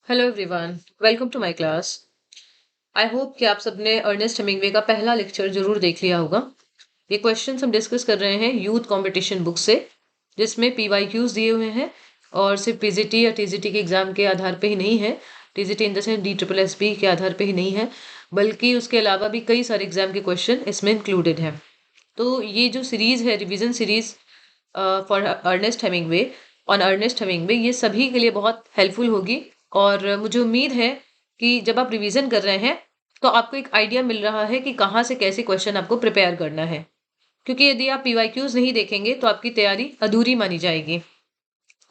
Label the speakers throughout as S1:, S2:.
S1: Hello everyone, welcome to my class. I hope कि आप सबने अर्नेस्ट हेमिंग्वे का पहला लेक्चर जरूर देख लिया होगा। ये क्वेश्चंस हम डिस्कस कर रहे हैं यूथ कंपटीशन बुक से, जिसमें पीवाईक्यूज दिए हुए हैं और सिर्फ पीजीटी या टीजीटी के एग्जाम के आधार पे ही नहीं है। TGT in the sense DSSB के आधार पे ही नहीं है, बल्कि उसके अलावा भी कई सारे एग्जाम के क्वेश्चन इसमें इंक्लूडेड है। तो ये जो सीरीज है, revision series for Ernest Hemingway on Ernest Hemingway, ये सभी के लिए बहुत हेल्पफुल होगी। और मुझे उम्मीद है कि जब आप रिवीजन कर रहे हैं तो आपको एक आइडिया मिल रहा है कि कहाँ से कैसे क्वेश्चन आपको प्रिपेयर करना है, क्योंकि यदि आप पीवाईक्यूज नहीं देखेंगे तो आपकी तैयारी अधूरी मानी जाएगी।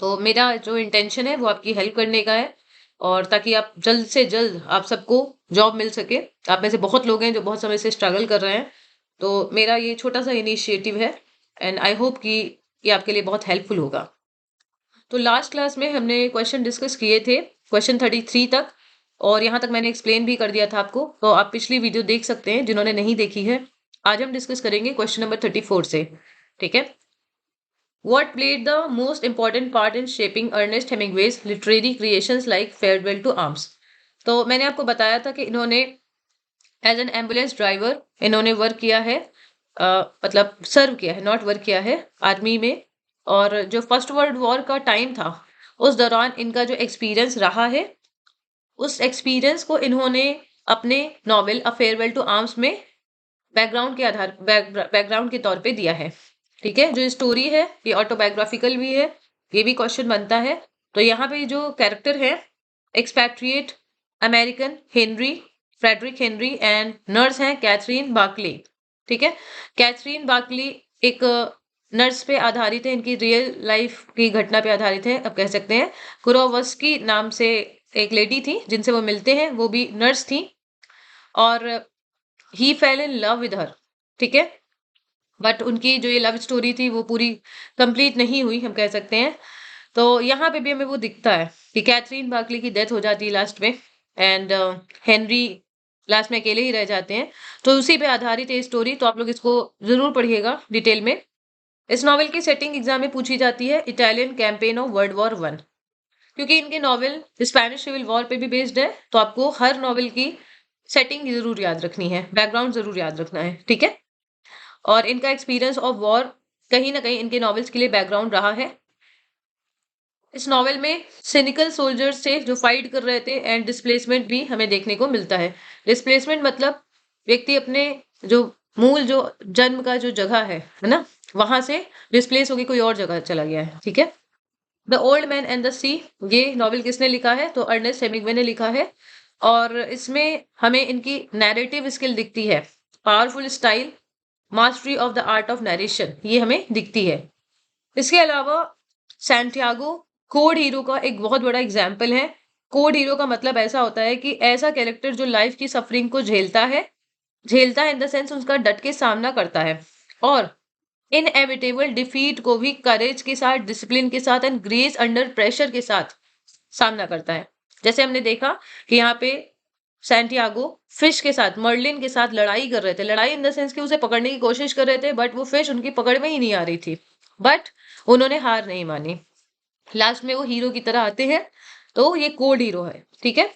S1: तो मेरा जो इंटेंशन है वो आपकी हेल्प करने का है, और ताकि आप जल्द से जल्द आप सबको जॉब मिल सके। आप में से बहुत लोग हैं जो बहुत समय से स्ट्रगल कर रहे हैं, तो मेरा ये छोटा सा इनिशिएटिव है एंड आई होप कि ये आपके लिए बहुत हेल्पफुल होगा। तो लास्ट क्लास में हमने क्वेश्चन डिस्कस किए थे क्वेश्चन 33 तक, और यहाँ तक मैंने एक्सप्लेन भी कर दिया था आपको, तो आप पिछली वीडियो देख सकते हैं जिन्होंने नहीं देखी है। आज हम डिस्कस करेंगे क्वेश्चन नंबर 34 से। ठीक है। What played the most important part in shaping Ernest Hemingway's literary creations like Farewell to Arms? तो मैंने आपको बताया था कि इन्होंने एज एन एम्बुलेंस ड्राइवर इन्होंने वर्क किया है, मतलब सर्व किया है, नॉट वर्क किया है, आर्मी में। और जो फर्स्ट वर्ल्ड वॉर का टाइम था उस दौरान इनका जो एक्सपीरियंस रहा है, उस एक्सपीरियंस को इन्होंने अपने novel a farewell to arms में बैकग्राउंड के तौर पे दिया है। ठीक है। जो स्टोरी है ये ऑटोबायोग्राफिकल भी है, ये भी क्वेश्चन बनता है। तो यहाँ पे जो कैरेक्टर है, expatriate American Henry, Frederic Henry, and nurse हैं कैथरीन बार्कले। ठीक है। कैथरीन बार्कले एक नर्स पे आधारित है, इनकी रियल लाइफ की घटना पे आधारित है, अब कह सकते हैं। कुरोवस्की नाम से एक लेडी थी जिनसे वो मिलते हैं, वो भी नर्स थी, और he fell in love with her. ठीक है। बट उनकी जो ये लव स्टोरी थी वो पूरी कंप्लीट नहीं हुई, हम कह सकते हैं। तो यहाँ पे भी हमें वो दिखता है कि कैथरीन बार्कले की डेथ हो जाती है लास्ट में, एंड हेनरी लास्ट में अकेले ही रह जाते हैं। तो उसी पे आधारित है स्टोरी, तो आप लोग इसको जरूर पढ़िएगा डिटेल में। इस नॉवेल की सेटिंग एग्जाम में पूछी जाती है Italian campaign of world war 1, क्योंकि इनके नॉवेल स्पेनिश सिविल वॉर पे भी बेस्ड है, तो आपको हर नॉवेल की सेटिंग जरूर याद रखनी है, बैकग्राउंड जरूर याद रखना है। ठीक है। और इनका एक्सपीरियंस ऑफ वॉर कहीं ना कहीं इनके नॉवेल्स के लिए बैकग्राउंड रहा है। इस नॉवेल में सिनिकल सोल्जर्स थे जो फाइट कर रहे थे, एंड डिस्प्लेसमेंट भी हमें देखने को मिलता है। डिस्प्लेसमेंट मतलब व्यक्ति अपने जो मूल जो जन्म का जो जगह है ना, वहां से डिस्प्लेस होकर कोई और जगह चला गया है। ठीक है। The old man and the sea, ये नॉवेल किसने लिखा है? तो अर्नेस्ट हेमिंग्वे ने लिखा है। और इसमें हमें इनकी नैरेटिव स्किल दिखती है, powerful style, mastery of the art of narration, ये हमें दिखती है। इसके अलावा सैंटियागो कोड हीरो का एक बहुत बड़ा एग्जाम्पल है। कोड हीरो का मतलब ऐसा होता है कि ऐसा कैरेक्टर जो लाइफ की सफरिंग को झेलता है इन द सेंस उसका डट के सामना करता है, और इनएविटेबल डिफीट को भी करेज के साथ, डिसिप्लिन के साथ एंड ग्रेस अंडर प्रेशर के साथ सामना करता है। जैसे हमने देखा कि यहाँ पे सैंटियागो फिश के साथ, मर्लिन के साथ लड़ाई कर रहे थे, लड़ाई इन द सेंस कि उसे पकड़ने की कोशिश कर रहे थे, बट वो फिश उनकी पकड़ में ही नहीं आ रही थी, बट उन्होंने हार नहीं मानी। लास्ट में वो हीरो की तरह आते हैं, तो ये कोड हीरो है। ठीक है।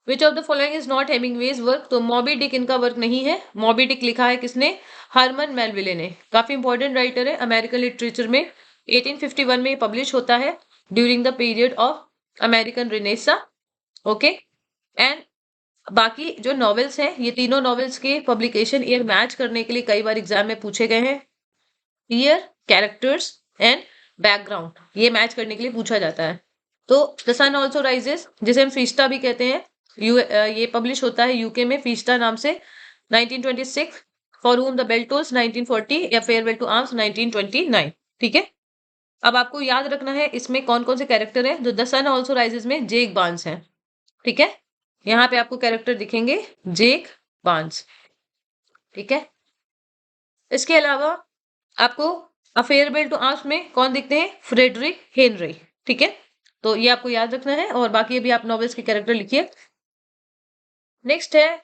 S1: Which of the following is not Hemingway's work? तो मॉबी डिक इनका वर्क नहीं है। मॉबी डिक लिखा है किसने? हरमन मेलविले ने। काफी इंपॉर्टेंट राइटर है अमेरिकन लिटरेचर में। 1851 में पब्लिश होता है during the period of American renaissance. Okay. And बाकी जो नॉवेल्स हैं, ये तीनों नॉवेल्स के पब्लिकेशन ईयर मैच करने के लिए कई बार एग्जाम में पूछे गए हैं। ईयर, कैरेक्टर्स एंड बैकग्राउंड, ये मैच करने के लिए पूछा जाता है। तो द सन ऑल्सो राइजेस, जिसे हम फीस्टा भी कहते हैं, ये पब्लिश होता है यूके में फीस्टा नाम से 1926, for whom the bell tolls 1940, या फेयरवेल टू आर्म्स 1929। ठीक है। अब आपको याद रखना है इसमें कौन कौन से कैरेक्टर हैं। जो द सन ऑल्सो राइजेस में जेक बार्न्स हैं। ठीक है। यहाँ पे आपको कैरेक्टर दिखेंगे जेक बार्न्स। ठीक है। इसके अलावा आपको अ फेयरवेल टू आर्म्स में कौन दिखते हैं? Frederic Henry. ठीक है। तो ये आपको याद रखना है, और बाकी अभी आप नॉवेल्स के कैरेक्टर लिखिए। नेक्स्ट है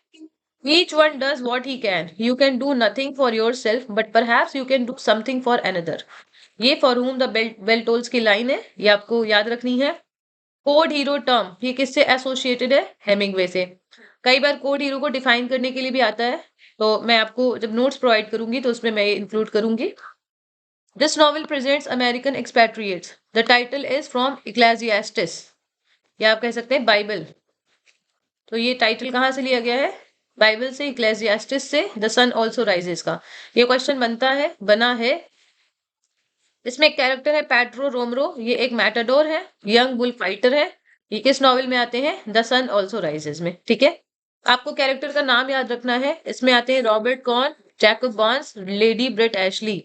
S1: each one does what he can, you can do nothing for yourself but perhaps you can do something for another। ये for whom the bell tolls की लाइन है, ये आपको याद रखनी है। कोड हीरो टर्म ये किससे एसोसिएटेड है? हेमिंग्वे से। कई बार कोड हीरो को डिफाइन करने के लिए भी आता है, तो मैं आपको जब नोट्स प्रोवाइड करूंगी तो उसमें मैं इंक्लूड करूंगी। This novel presents American expatriates. The title is from Ecclesiastes, या आप कह सकते हैं बाइबल। तो ये टाइटल कहाँ से लिया गया है? बाइबल से, इक्लेसियास्टिस से। द सन ऑल्सो राइजेस का ये क्वेश्चन बना है। इसमें एक कैरेक्टर है पैड्रो रोमरो, ये एक मैटाडोर है, यंग बुल फाइटर है। ये किस नॉवेल में आते हैं? द सन ऑल्सो राइजेस में। ठीक है, आपको कैरेक्टर का नाम याद रखना है। इसमें आते हैं Robert Cohn, Jacob Barnes, Lady Brett Ashley.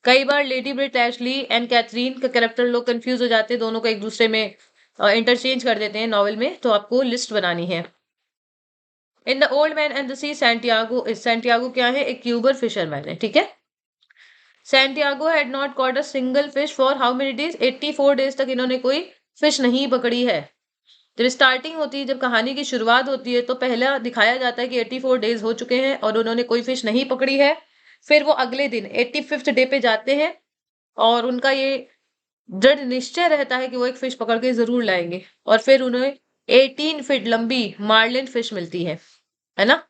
S1: कई बार Lady Brett Ashley and Catherine का कैरेक्टर लोग कंफ्यूज हो जाते हैं, दोनों को एक दूसरे में इंटरचेंज कर देते हैं नॉवेल में, तो आपको लिस्ट बनानी है। In the old man and the sea Santiago क्या है? एक क्यूबर फिशरमैन है। ठीक है, Santiago had not caught a single fish for how many days? 84 days तक इन्होंने कोई फिश नहीं पकड़ी है। जब स्टार्टिंग होती है, जब कहानी की शुरुआत होती है, तो पहला दिखाया जाता है कि 84 डेज हो चुके हैं और उन्होंने कोई फिश नहीं पकड़ी है। फिर वो अगले दिन 85th डे पे जाते हैं और उनका ये दृढ़ निश्चय रहता है कि वो एक फिश पकड़ के जरूर लाएंगे, और फिर उन्हें 18 फीट लंबी मार्लिन फिश मिलती है ना।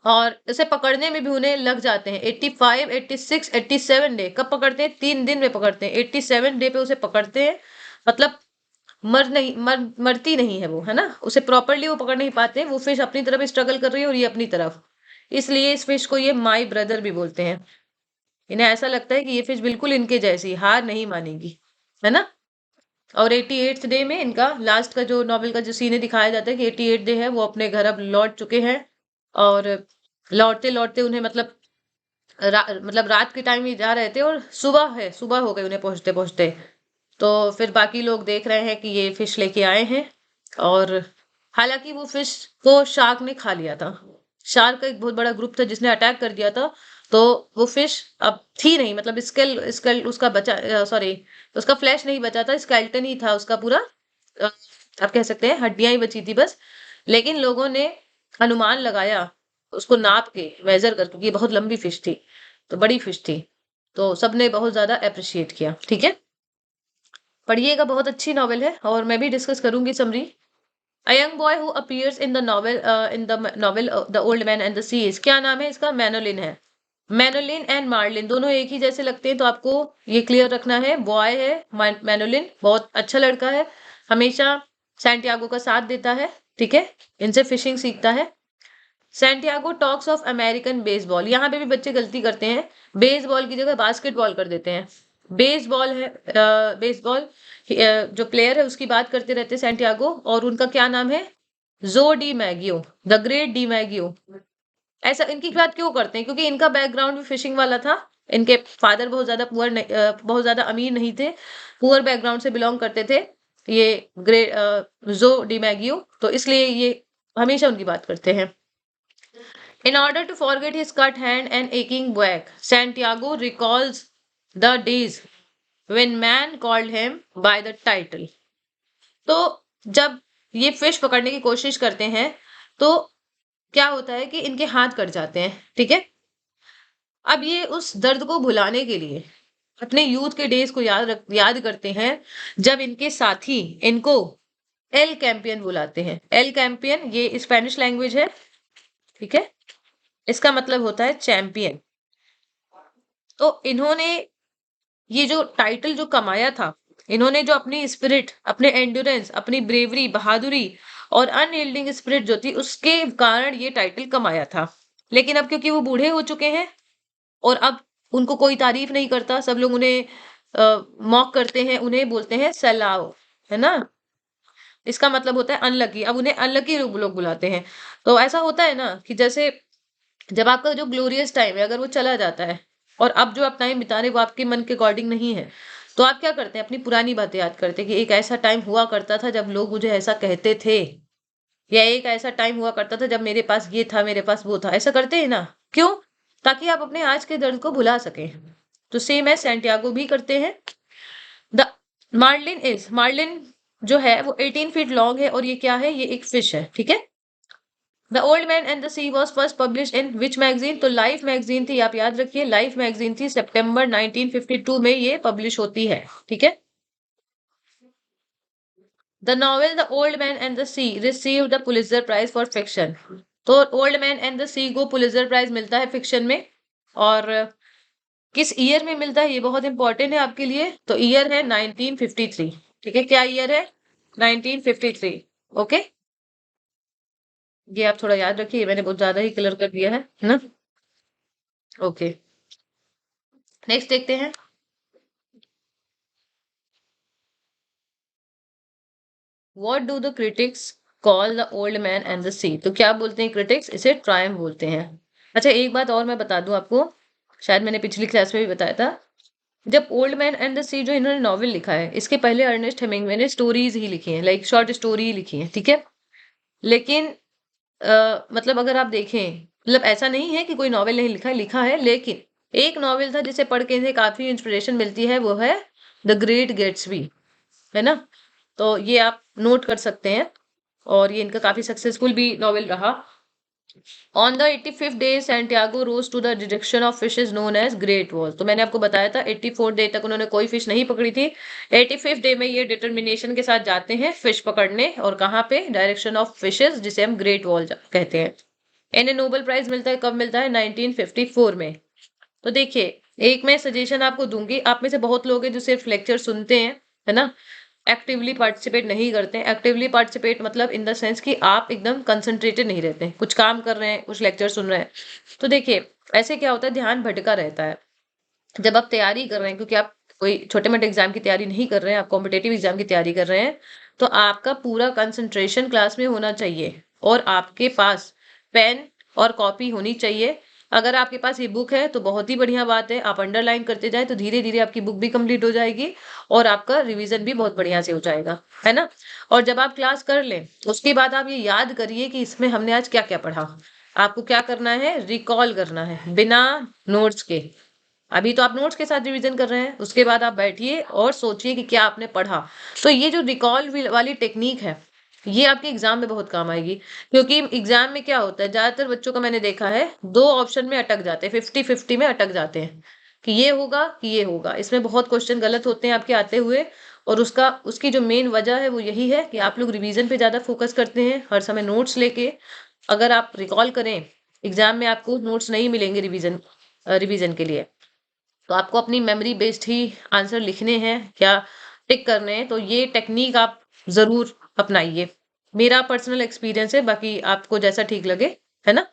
S1: और इसे पकड़ने में भी उन्हें लग जाते हैं 85, 86, 87 डे। कब पकड़ते हैं? 3 दिन में पकड़ते हैं। 87 डे पे उसे पकड़ते हैं, मतलब मरती नहीं है वो, है ना। उसे प्रॉपरली वो पकड़ नहीं पाते, वो फिश अपनी तरफ स्ट्रगल कर रही है और ये अपनी तरफ। इसलिए इस फिश को ये माई ब्रदर भी बोलते हैं। इन्हें ऐसा लगता है कि ये फिश बिल्कुल इनके जैसी हार नहीं मानेगी, है ना। और 88th डे में इनका लास्ट का जो नॉवल का जो सीन दिखाया जाता है कि 88 डे है, वो अपने घर अब लौट चुके हैं। और लौटते लौटते उन्हें मतलब रात के टाइम ही जा रहे थे और सुबह हो गई उन्हें पहुंचते पहुंचते। तो फिर बाकी लोग देख रहे हैं कि ये फिश लेके आए हैं, और हालांकि वो फिश को शार्क ने खा लिया था। शार्क का एक बहुत बड़ा ग्रुप था जिसने अटैक कर दिया था। तो वो फिश अब थी नहीं, मतलब स्केल स्केल उसका बचा, सॉरी, उसका फ्लैश नहीं बचा था, स्केल्टन ही था उसका पूरा। अ, आप कह सकते हैं हड्डियां ही बची थी बस। लेकिन लोगों ने अनुमान लगाया, उसको नाप के मेजर कर, क्योंकि ये बहुत लंबी फिश थी, तो बड़ी फिश थी, तो सबने बहुत ज्यादा अप्रिशिएट किया। ठीक है, पढ़िएगा, बहुत अच्छी नॉवेल है और मैं भी डिस्कस करूंगी summary. A young boy who appears in the novel the old man and the seas, क्या नाम है इसका? मैनोलिन है। मैनोलिन एंड मार्लिन दोनों एक ही जैसे लगते हैं, तो आपको ये क्लियर रखना है। बॉय है मैनोलिन, बहुत अच्छा लड़का है, हमेशा सैंटियागो का साथ देता है। ठीक है, इनसे फिशिंग सीखता है। Santiago talks of American baseball, यहाँ पे भी बच्चे गलती करते हैं, बेसबॉल की जगह बास्केटबॉल कर देते हैं। बेसबॉल है, बेसबॉल जो प्लेयर है उसकी बात करते रहते हैं सैंटियागो, और उनका क्या नाम है? जो डी मैगियो, द ग्रेट डी मैगियो। ऐसा इनकी बात क्यों करते हैं? क्योंकि इनका बैकग्राउंड भी फिशिंग वाला था। इनके फादर बहुत ज्यादा बहुत ज्यादा अमीर नहीं थे, पुअर बैकग्राउंड से बिलोंग करते थे ये ग्रेट जो डी मैगियो, तो इसलिए ये हमेशा उनकी बात करते हैं। In order to forget his cut hand and aching back, Santiago recalls the days when man called him by the title. तो जब ये फिश पकड़ने की कोशिश करते हैं, तो क्या होता है कि इनके हाथ कट जाते हैं। ठीक है, अब ये उस दर्द को भुलाने के लिए अपने यूथ के डेज को याद करते हैं, जब इनके साथी इनको एल कैंपियन बुलाते हैं। एल कैंपियन ये स्पेनिश लैंग्वेज है। ठीक है, इसका मतलब होता है चैंपियन। तो इन्होंने ये जो टाइटल जो कमाया था, इन्होंने जो अपनी स्पिरिट, अपने एंड्योरेंस, अपनी ब्रेवरी, बहादुरी और अनयील्डिंग स्पिरिट जो थी, उसके कारण ये टाइटल कमाया था। लेकिन अब क्योंकि वो बूढ़े हो चुके हैं और अब उनको कोई तारीफ नहीं करता, सब लोग उन्हें मॉक करते हैं, उन्हें बोलते हैं सलाओ, है ना। इसका मतलब होता है अनलकी। अब उन्हें अनलकी लोग बुलाते हैं। तो ऐसा होता है ना कि जैसे जब आपका जो ग्लोरियस टाइम है अगर वो चला जाता है, और अब जो आप टाइम बिता रहे वो आपके मन के अकॉर्डिंग नहीं है, तो आप क्या करते हैं? अपनी पुरानी बातें याद करते हैं कि एक ऐसा टाइम हुआ करता था जब लोग मुझे ऐसा कहते थे, या एक ऐसा टाइम हुआ करता था जब मेरे पास ये था, मेरे पास वो था। ऐसा करते हैं ना, क्यों? ताकि आप अपने आज के दर्द को भुला सकें। तो सेम है, सैंटियागो भी करते हैं। द मार्लिन जो है वो 18 फीट लॉन्ग है, और ये क्या है? ये एक फिश है। ठीक है, the old man and the sea was first publish in which magazine? तो लाइफ मैगजीन थी, आप याद रखिए, लाइफ मैगजीन थी। सितंबर 1952 में ये पब्लिश होती है। ठीक है, the novel the old man and the sea receive the Pulitzer prize for fiction. तो old man and the sea को पुलित्जर प्राइज मिलता है फिक्शन में। और किस ईयर में मिलता है ये बहुत इंपॉर्टेंट है आपके लिए। तो ईयर है 1953। ठीक है, क्या ईयर है? 1953। ओके, ये आप थोड़ा याद रखिए, मैंने बहुत ज्यादा ही क्लियर कर दिया है ना। ओके, नेक्स्ट देखते हैं। What do the critics call the old man and the sea. तो क्या बोलते हैं क्रिटिक्स? इसे ट्रायम्फ बोलते हैं। अच्छा, एक बात और मैं बता दूं आपको, शायद मैंने पिछली क्लास में भी बताया था। जब ओल्ड मैन एंड द सी जो इन्होंने नॉवेल लिखा है, इसके पहले अर्नेस्ट हेमिंग्वे ने स्टोरीज ही लिखी हैं, लाइक शॉर्ट स्टोरी ही लिखी है। ठीक है, लेकिन मतलब अगर आप देखें, मतलब ऐसा नहीं है कि कोई नॉवेल नहीं लिखा है, लिखा है, लेकिन एक नॉवेल था जिसे पढ़ के इन्हें काफी इंस्पिरेशन मिलती है, वो है द ग्रेट गेट्सबी, है ना। तो ये आप नोट कर सकते हैं, और ये इनका काफी सक्सेसफुल भी नॉवेल रहा। On the 85th day Santiago rows to the direction of fishes known as great wall. तो मैंने आपको बताया था 84 डे तक उन्होंने कोई फिश नहीं पकड़ी थी। 85th डे में ये डिटर्मिनेशन के साथ जाते हैं फिश पकड़ने, और कहाँ पे? डायरेक्शन ऑफ फिशेज, जिसे हम ग्रेट वॉल कहते हैं। इन्हें नोबेल प्राइज मिलता है, कब मिलता है? 1954 में। तो देखिए, एक मैं सजेशन आपको दूंगी, आप में से बहुत लोग हैं जो सिर्फ लेक्चर सुनते हैं, है ना, एक्टिवली पार्टिसिपेट नहीं करते हैं। एक्टिवली पार्टिसिपेट मतलब इन द सेंस कि आप एकदम कंसंट्रेटेड नहीं रहते हैं, कुछ काम कर रहे हैं, कुछ लेक्चर सुन रहे हैं। तो देखिए, ऐसे क्या होता है, ध्यान भटका रहता है। जब आप तैयारी कर रहे हैं, क्योंकि आप कोई छोटे मोटे एग्जाम की तैयारी नहीं कर रहे हैं, आप कॉम्पिटेटिव एग्जाम की तैयारी कर रहे हैं, तो आपका पूरा कंसंट्रेशन क्लास में होना चाहिए, और आपके पास पेन और कॉपी होनी चाहिए। अगर आपके पास ये बुक है तो बहुत ही बढ़िया बात है, आप अंडरलाइन करते जाए तो धीरे धीरे आपकी बुक भी कंप्लीट हो जाएगी, और आपका रिवीजन भी बहुत बढ़िया से हो जाएगा, है ना। और जब आप क्लास कर लें, उसके बाद आप ये याद करिए कि इसमें हमने आज क्या क्या पढ़ा। आपको क्या करना है? रिकॉल करना है, बिना नोट्स के। अभी तो आप नोट्स के साथ रिवीजन कर रहे हैं, उसके बाद आप बैठिए और सोचिए कि क्या आपने पढ़ा। तो ये जो रिकॉल वाली टेक्निक है, ये आपके एग्जाम में बहुत काम आएगी। क्योंकि एग्जाम में क्या होता है, ज्यादातर बच्चों का मैंने देखा है, दो ऑप्शन में अटक जाते हैं, 50-50 में अटक जाते हैं, कि ये होगा कि ये होगा। इसमें बहुत क्वेश्चन गलत होते हैं आपके आते हुए, और उसकी जो मेन वजह है वो यही है कि आप लोग रिवीजन पे ज्यादा फोकस करते हैं, हर समय नोट्स लेके। अगर आप रिकॉल करें, एग्जाम में आपको नोट्स नहीं मिलेंगे रिवीजन के लिए, तो आपको अपनी मेमोरी बेस्ड ही आंसर लिखने हैं या टिक करने हैं। तो ये टेक्निक आप जरूर अपनाइए। मेरा पर्सनल एक्सपीरियंस है, बाकी आपको जैसा ठीक लगे, है ना।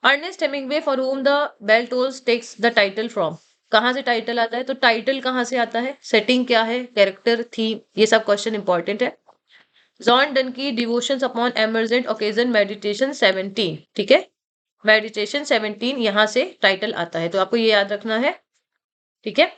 S1: Ernest Hemingway for whom the bell tolls takes the title from. कहाँ से टाइटल आता है? तो टाइटल कहाँ से आता है, सेटिंग क्या है, कैरेक्टर, थीम, ये सब क्वेश्चन इंपॉर्टेंट है। जॉन डन की devotions upon emergent occasion meditation 17। ठीक है, मेडिटेशन 17 यहाँ से टाइटल आता है, तो आपको ये याद रखना है। ठीक है,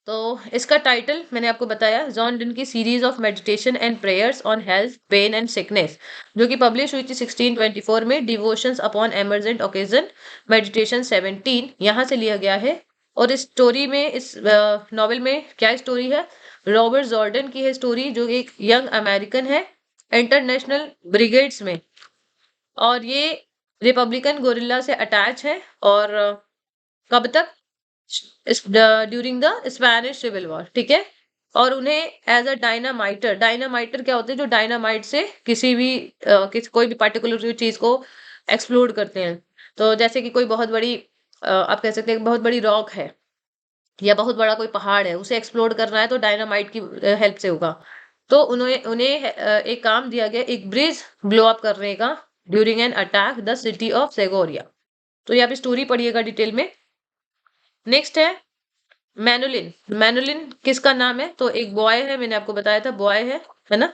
S1: तो इसका टाइटल मैंने आपको बताया, जॉन डन की series of meditation and prayers on health, pain and sickness, जो कि पब्लिश हुई थी 1624 में। Devotions upon emergent occasion meditation 17 यहाँ से लिया गया है। और इस स्टोरी में, इस नॉवेल में क्या स्टोरी है? रॉबर्ट जॉर्डन की है स्टोरी, जो एक यंग अमेरिकन है इंटरनेशनल ब्रिगेड्स में, और ये रिपब्लिकन गोरिल्ला से अटैच है। और कब तक? During the Spanish civil war. ठीक है, और उन्हें एज अ डायनामाइटर, डायनामाइटर क्या होते हैं? जो डायनामाइट से किसी भी कोई भी पार्टिकुलर चीज को एक्सप्लोड करते हैं। तो जैसे कि कोई बहुत बड़ी आप कह सकते हैं बहुत बड़ी रॉक है, या बहुत बड़ा कोई पहाड़ है, उसे एक्सप्लोड करना है तो डायनामाइट की हेल्प से होगा। तो उन्हें उन्हें एक काम दिया गया, एक ब्रिज ब्लो अप करने का, during an attack the city of Segovia. तो यहाँ पे स्टोरी पढ़िएगा डिटेल में। नेक्स्ट है मैनुलिन। मैनुलिन किसका नाम है? तो एक बॉय है, मैंने आपको बताया था बॉय है ना।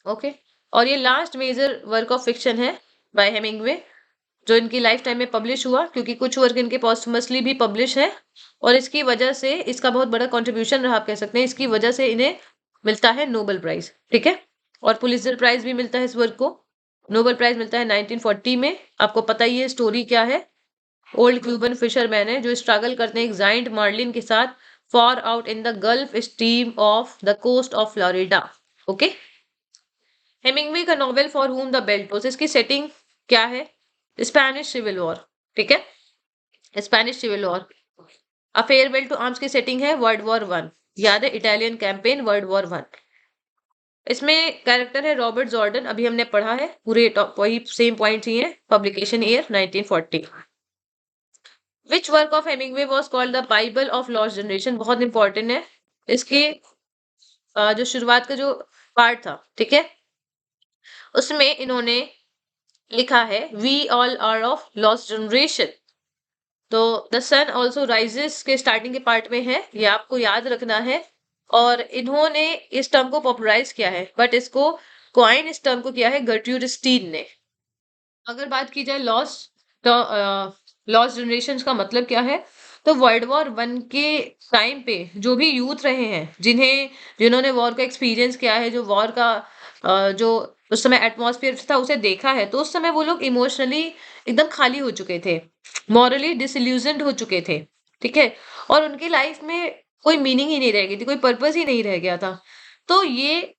S1: ओके, और ये last major work of fiction है बाय हेमिंग्वे, जो इनकी लाइफ टाइम में पब्लिश हुआ, क्योंकि कुछ वर्क इनके पोस्टमसली भी पब्लिश है, और इसकी वजह से, इसका बहुत बड़ा कंट्रीब्यूशन रहा आप कह सकते हैं, इसकी वजह से इन्हें मिलता है नोबेल प्राइज। ठीक है, और पुलित्जर प्राइज भी मिलता है इस वर्क को। नोबेल प्राइज मिलता है 1940 में। आपको पता ही है स्टोरी क्या है। ओल्ड क्यूबन फिशरमैन है जो स्ट्रगल करते हैं एक जाइंट मार्लिन के साथ far out in the Gulf Stream off the coast of Florida. Okay, Hemingway का novel for whom the bell tolls, इसकी सेटिंग क्या है? Spanish civil war. ठीक है, Spanish civil war. A farewell to arms की setting है world war 1। याद है, Italian campaign, world war one. इसमें कैरेक्टर है रॉबर्ट जॉर्डन, अभी हमने पढ़ा है, पूरे वही सेम पॉइंट्स ही हैं। Publication year 1940। Which work of Hemingway was called the Bible of lost generation, बहुत इंपॉर्टेंट है। इसके जो शुरुआत का जो पार्ट था, ठीक है, उसमें इन्होंने लिखा है we all are of lost generation. तो द सन ऑल्सो राइजेस के स्टार्टिंग के पार्ट में है, ये आपको याद रखना है। और इन्होंने इस टर्म को पॉपुलराइज किया है, बट इसको क्वाइन इस टर्म को किया है गर्ट्रूड स्टीन ने। अगर बात की जाए लॉस्ट जनरेशन का मतलब क्या है, तो वर्ल्ड वॉर वन के टाइम पे जो भी यूथ रहे हैं, जिन्होंने वॉर का एक्सपीरियंस किया है, जो वॉर का जो उस समय एटमॉस्फेयर था उसे देखा है, तो उस समय वो लोग इमोशनली एकदम खाली हो चुके थे, मॉरली डिसइल्यूजन्ड हो चुके थे, ठीक है, और उनकी लाइफ में कोई मीनिंग ही नहीं रह गई थी, कोई पर्पस ही नहीं रह गया था। तो ये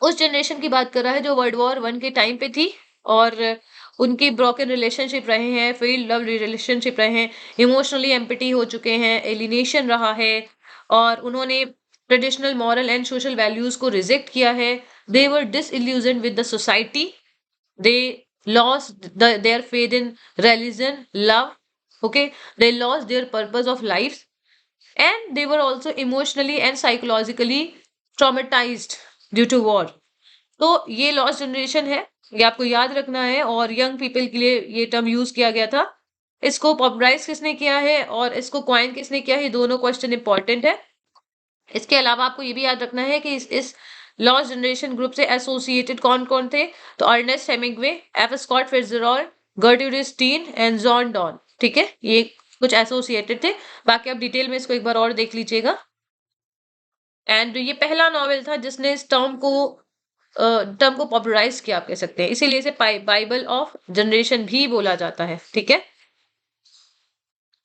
S1: उस जनरेशन की बात कर रहा है जो वर्ल्ड वॉर वन के टाइम पे थी, और उनकी ब्रोकन रिलेशनशिप रहे हैं, फेल्ड लव रिलेशनशिप रहे हैं, इमोशनली एम्पटी हो चुके हैं, एलिनेशन रहा है, और उन्होंने traditional moral and social values को रिजेक्ट किया है। They were disillusioned with the society, they lost their faith in religion, love, okay, they lost their purpose of life, and they were also emotionally and psychologically traumatized due to war। तो ये lost generation है, ये आपको याद रखना है, और young people के लिए ये टर्म यूज किया गया था। इसको पॉपुलराइज किसने किया है और इसको क्वाइन किसने किया है, ये दोनों क्वेश्चन इंपॉर्टेंट है। इसके अलावा आपको ये भी याद रखना है कि इस लॉस्ट जनरेशन ग्रुप से एसोसिएटेड कौन कौन थे, तो Ernest Hemingway, F Scott Fitzgerald, Gertrude Stein and John Don, ठीक है, ये कुछ एसोसिएटेड थे। बाकी आप डिटेल में इसको एक बार और देख लीजिएगा। एंड ये पहला नॉवेल था जिसने इस टर्म को पॉपुलराइज किया, आप कह सकते हैं, इसीलिए इसे बाइबल ऑफ जनरेशन भी बोला जाता है, ठीक है।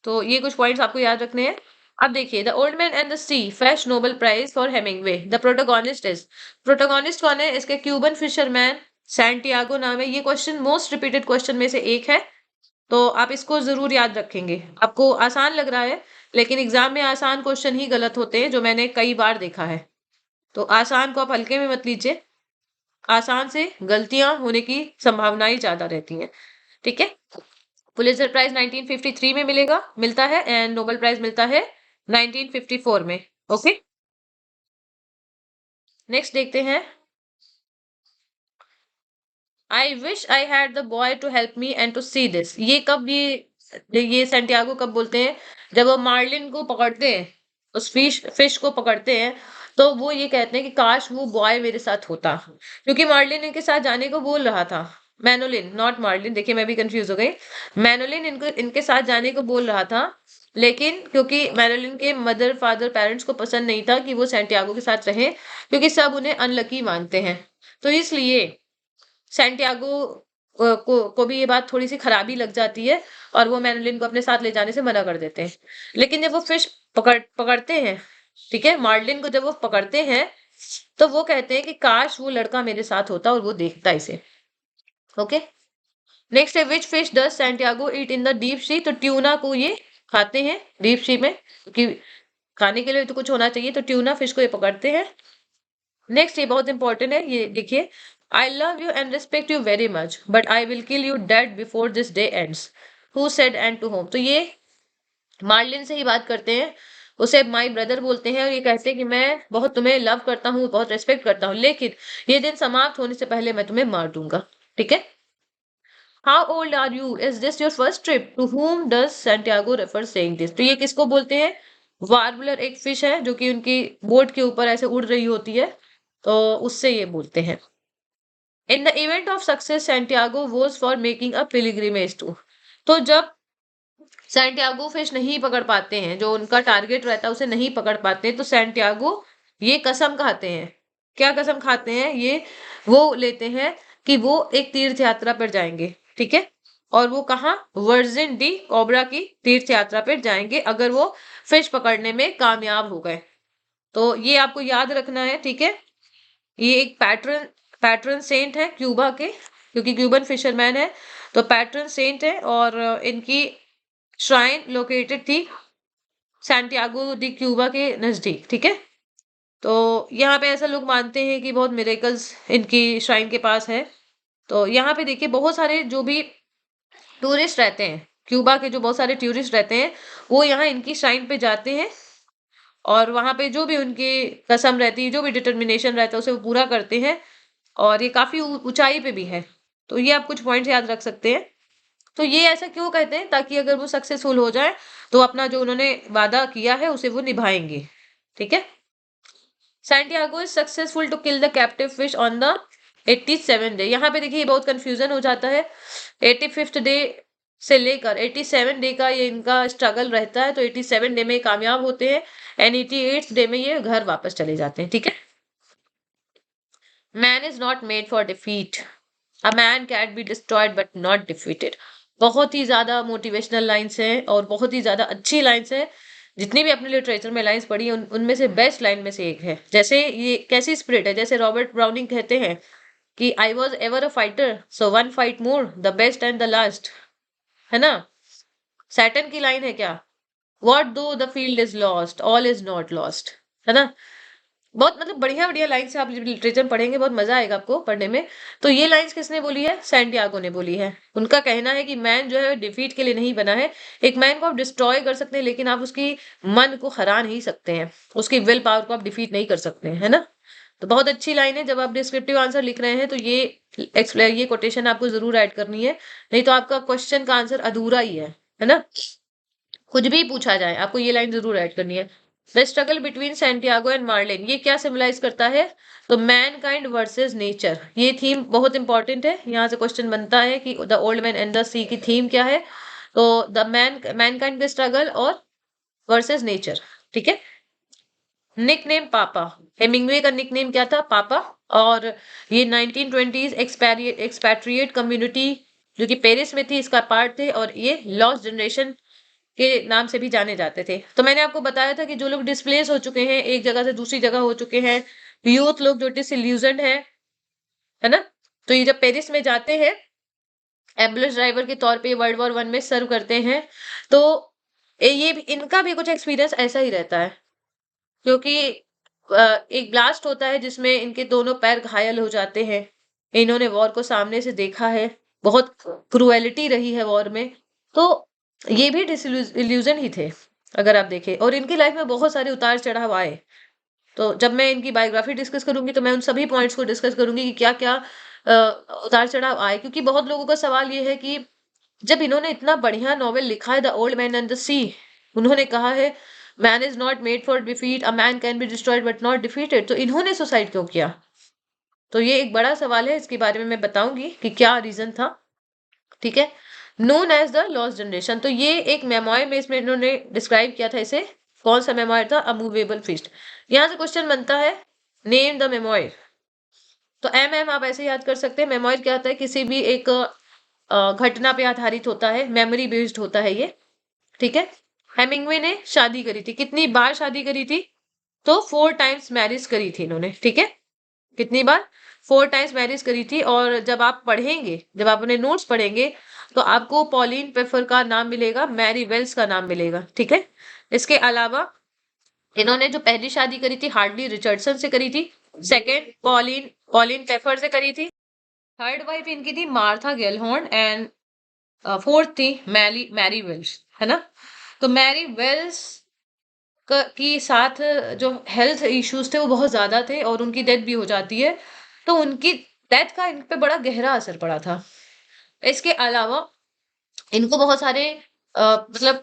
S1: तो ये कुछ पॉइंट्स आपको याद रखने हैं। अब देखिए, the old man and the sea fetch Nobel prize for Hemingway, the protagonist is, protagonist कौन है, इसके क्यूबन फिशरमैन सैंटियागो नाम है। ये क्वेश्चन मोस्ट रिपीटेड क्वेश्चन में से एक है, तो आप इसको जरूर याद रखेंगे। आपको आसान लग रहा है, लेकिन एग्जाम में आसान क्वेश्चन ही गलत होते हैं, जो मैंने कई बार देखा है। तो आसान को आप हल्के में मत लीजिए, आसान से गलतियां होने की संभावनाएं ज्यादा रहती हैं, ठीक है। पुलित्जर प्राइज 1953 में मिलता है, एंड नोबेल प्राइज मिलता है 1954 में। ओके, नेक्स्ट देखते हैं। I wish I had the boy to help me and to see this, ये सैंटियागो कब बोलते हैं, जब वो मार्लिन को पकड़ते हैं, उस फिश को पकड़ते हैं, तो वो ये कहते हैं कि काश वो बॉय मेरे साथ होता, क्योंकि मार्लिन इनके साथ जाने को बोल रहा था। मैनोलिन, नॉट मार्लिन, देखिए मैं भी कंफ्यूज हो गई। मैनोलिन इनके साथ जाने को बोल रहा था, लेकिन क्योंकि मैनोलिन के मदर फादर पेरेंट्स को पसंद नहीं था कि वो सैंटियागो के साथ रहे, क्योंकि सब उन्हें अनलकी मानते हैं, तो इसलिए सैंटियागो को भी ये बात थोड़ी सी खराबी लग जाती है, और वो मैनोलिन को अपने साथ ले जाने से मना कर देते हैं। लेकिन जब वो फिश पकड़ते हैं, ठीक है, मार्लिन को जब वो पकड़ते हैं, तो वो कहते हैं कि काश वो लड़का मेरे साथ होता और वो देखता इसे। ओके, नेक्स्ट है which fish does Santiago eat in the deep sea, तो ट्यूना को ये खाते हैं डीप सी में, क्योंकि खाने के लिए तो कुछ होना चाहिए, तो ट्यूना फिश को ये पकड़ते हैं। नेक्स्ट ये बहुत इंपॉर्टेंट है, ये देखिए, I love you and respect you very much but I will kill you dead before this day ends, who said and to home, तो ये मार्लिन से ही बात करते हैं, उसे माई ब्रदर बोलते हैं, और ये कहते हैं कि मैं बहुत तुम्हें लव करता हूँ, बहुत रेस्पेक्ट करता हूँ, लेकिन ये दिन समाप्त होने से पहले मैं तुम्हें मार दूंगा, ठीक है। How old are you, is this your first trip, to whom does Santiago refer saying this, तो ये किसको बोलते हैं, वार्बलर एक फिश है जो कि उनकी बोट के ऊपर ऐसे उड़ रही होती है, तो उससे ये बोलते हैं। In the event of success Santiago was for making a pilgrimage to, तो जब सैंटियागो फिश नहीं पकड़ पाते हैं, जो उनका टारगेट रहता है उसे नहीं पकड़ पाते हैं, तो सैंटियागो ये कसम खाते हैं, क्या कसम खाते हैं, ये वो लेते हैं कि वो एक तीर्थ यात्रा पर जाएंगे, ठीक है, और वो कहाँ, वर्जिन डी कोबरा की तीर्थ यात्रा पर जाएंगे अगर वो फिश पकड़ने में कामयाब हो गए। तो ये आपको याद रखना है, ठीक है। ये एक पैट्रन पैट्रन सेंट है क्यूबा के, क्योंकि क्यूबन फिशरमैन है, तो पैट्रन सेंट है, और इनकी श्राइन लोकेटेड थी सैंटियागो डी क्यूबा के नजदीक, ठीक है। तो यहाँ पे ऐसा लोग मानते हैं कि बहुत मिरेकल्स इनकी श्राइन के पास है। तो यहाँ पे देखिए बहुत सारे जो भी टूरिस्ट रहते हैं, क्यूबा के जो बहुत सारे टूरिस्ट रहते हैं, वो यहाँ इनकी श्राइन पे जाते हैं और वहां पे जो भी उनकी कसम रहती है, जो भी डिटर्मिनेशन रहता है, उसे वो पूरा करते हैं। और ये काफी ऊंचाई पे भी है। तो ये आप कुछ पॉइंट्स याद रख सकते हैं। तो ये ऐसा क्यों कहते हैं, ताकि अगर वो सक्सेसफुल हो जाए तो अपना जो उन्होंने वादा किया है उसे वो निभाएंगे, ठीक है। Santiago is successful to kill the captive fish on the 87 day. यहाँ पे देखिए बहुत कंफ्यूजन हो जाता है। 85th डे से लेकर 87 डे का ये इनका स्ट्रगल रहता है। तो 87 डे में कामयाब होते हैं एंड 88th डे में ये घर वापस चले जाते हैं, ठीक है। Man is not made for defeat, a man can be destroyed but not defeated. बहुत ही ज्यादा मोटिवेशनल लाइन्स हैं और बहुत ही ज्यादा अच्छी लाइन्स हैं। जितनी भी अपने लिटरेचर में लाइन्स पढ़ी है उनमें से बेस्ट लाइन में से एक है। जैसे ये कैसी स्पिरिट है, जैसे रॉबर्ट ब्राउनिंग कहते हैं कि I was ever a fighter so one fight more, the best and the last, है ना। सैटन की लाइन है क्या, वॉट दो the field is lost all is not lost, है ना। बहुत मतलब बढ़िया बढ़िया लाइन्स है। आप लिटरेचर पढ़ेंगे बहुत मजा आएगा आपको पढ़ने में। तो ये लाइन्स किसने बोली है, सैंटियागो ने बोली है। उनका कहना है कि मैन जो है डिफीट के लिए नहीं बना है। एक मैन को आप डिस्ट्रॉय कर सकते हैं लेकिन आप उसकी मन को हरा नहीं सकते हैं, उसकी विल पावर को आप डिफीट नहीं कर सकते हैं, है ना। तो बहुत अच्छी लाइन है। जब आप डिस्क्रिप्टिव आंसर लिख रहे हैं तो ये कोटेशन आपको जरूर ऐड करनी है, नहीं तो आपका क्वेश्चन का आंसर अधूरा ही है ना। कुछ भी पूछा जाए आपको ये लाइन जरूर ऐड करनी है। The struggle between Santiago and marlin, ये क्या सिम्बलाइज करता है, तो मैन काइंड वर्सेज नेचर। ये थीम बहुत इंपॉर्टेंट है। यहाँ से क्वेश्चन बनता है कि the old man and the sea की थीम क्या है। तो द मैन काइंड का स्ट्रगल और वर्सेज नेचर, ठीक है। निक नेम पापा, हेमिंग्वे का निक नेम क्या था, पापा। और ये 1920s एक्सपैट्रिएट कम्युनिटी जो कि पेरिस में थी, इसका पार्ट थे। और ये लॉस्ट जनरेशन के नाम से भी जाने जाते थे। तो मैंने आपको बताया था कि जो लोग डिस्प्लेस हो चुके हैं, एक जगह से दूसरी जगह हो चुके हैं, यूथ लोग जो डिसइल्यूजन्ड है ना। तो ये जब पेरिस में जाते हैं एम्बुलेंस ड्राइवर के तौर पे वर्ल्ड वॉर 1 में सर्व करते हैं, तो ये इनका भी कुछ एक्सपीरियंस ऐसा ही रहता है। क्योंकि एक ब्लास्ट होता है जिसमें इनके दोनों पैर घायल हो जाते हैं। इन्होंने वॉर को सामने से देखा है, बहुत क्रुएलिटी रही है वॉर में। तो ये भी डिसइल्यूजन ही थे अगर आप देखें। और इनकी लाइफ में बहुत सारे उतार चढ़ाव आए। तो जब मैं इनकी बायोग्राफी डिस्कस करूंगी तो मैं उन सभी पॉइंट्स को डिस्कस करूंगी कि क्या क्या उतार चढ़ाव आए। क्योंकि बहुत लोगों का सवाल ये है कि जब इन्होंने इतना बढ़िया नॉवेल लिखा है the old man and the sea, उन्होंने कहा है man is not made for defeat, a man can be destroyed but not defeated, तो इन्होंने सुसाइड क्यों किया। तो ये एक बड़ा सवाल है, इसके बारे में मैं बताऊंगी कि क्या रीजन था, ठीक है। Known as the lost generation, तो ये एक मेमोयर में इसमें इन्होंने डिस्क्राइब किया था इसे। कौन सा मेमोयर था, अ मूवेबल फीस्ट। यहाँ से क्वेश्चन बनता है नेम द मेमोयर। तो एम आप ऐसे याद कर सकते हैं। मेमोयर क्या होता है, किसी भी एक घटना पे आधारित होता है, मेमोरी बेस्ड होता है ये, ठीक है। हेमिंग्वे ने शादी करी थी, कितनी बार शादी करी थी, तो 4 टाइम्स मैरिज करी थी इन्होंने, ठीक है। कितनी बार, 4 टाइम्स मैरिज करी थी। और जब आप पढ़ेंगे, जब आप अपने नोट्स पढ़ेंगे तो आपको पॉलिन पेफर का नाम मिलेगा, मैरी वेल्स का नाम मिलेगा, ठीक है। इसके अलावा इन्होंने जो पहली शादी करी थी हार्डली रिचर्डसन से करी थी। सेकेंड पॉलिन पॉलिन पेफर से करी थी। थर्ड वाइफ इनकी थी मार्था गेलहॉर्न एंड फोर्थ थी मैरी मैरी वेल्स, है ना। तो मैरी वेल्स की साथ जो हेल्थ इश्यूज थे वो बहुत ज्यादा थे और उनकी डेथ भी हो जाती है। तो उनकी डेथ का इन पे बड़ा गहरा असर पड़ा था। इसके अलावा इनको बहुत सारे मतलब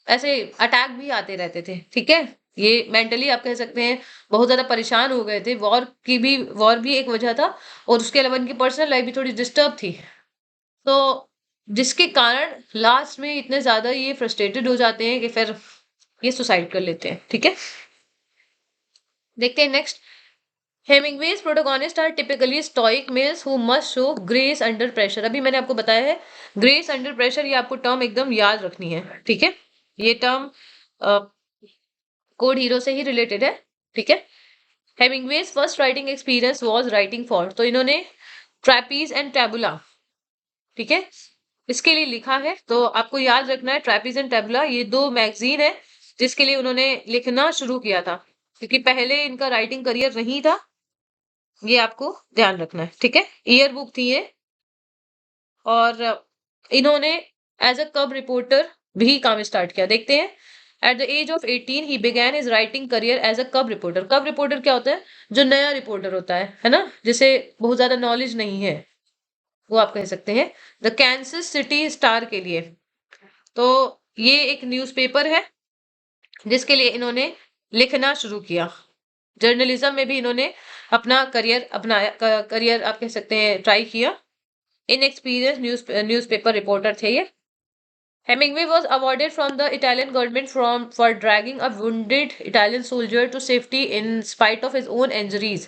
S1: ऐसे अटैक भी आते रहते थे, ठीक है। ये मेंटली आप कह सकते हैं बहुत ज्यादा परेशान हो गए थे। वॉर भी एक वजह था और उसके अलावा इनकी पर्सनल लाइफ भी थोड़ी डिस्टर्ब थी। तो जिसके कारण लास्ट में इतने ज्यादा ये फ्रस्ट्रेटेड हो जाते हैं कि फिर ये सुसाइड कर लेते हैं, ठीक है। देखते हैं next. Hemingway's protagonists are typically stoic males who must show grace under pressure. अभी मैंने आपको बताया है ग्रेस अंडर प्रेशर, ये आपको टर्म एकदम याद रखनी है, ठीक है। ये टर्म कोड हीरो से ही रिलेटेड है, ठीक है। Hemingway's first writing experience was writing for, तो इन्होंने ट्रैपीज एंड टैबुला, ठीक है, इसके लिए लिखा है। तो आपको याद रखना है ट्रैपीज एंड टैबुला ये 2 मैगजीन है जिसके लिए उन्होंने लिखना शुरू किया था, क्योंकि पहले इनका राइटिंग करियर नहीं था। ये आपको ध्यान रखना है, ठीक है। ईयर बुक थी ये। और इन्होंने एज अ कब रिपोर्टर भी काम स्टार्ट किया। देखते हैं। At the age of 18 he began his writing career as a cub reporter. कब रिपोर्टर क्या होता है? जो नया रिपोर्टर होता है ना, जिसे बहुत ज्यादा नॉलेज नहीं है, वो आप कह सकते हैं। द कैंसस सिटी स्टार के लिए। तो ये एक न्यूज़पेपर है जिसके लिए इन्होंने लिखना शुरू किया। जर्नलिज्म में भी इन्होंने अपना करियर आप कह सकते हैं ट्राई किया। इनएक्सपीरियंस न्यूज़पेपर रिपोर्टर थे ये। Hemingway was awarded from the Italian government for dragging a wounded Italian soldier to safety in spite of his own injuries.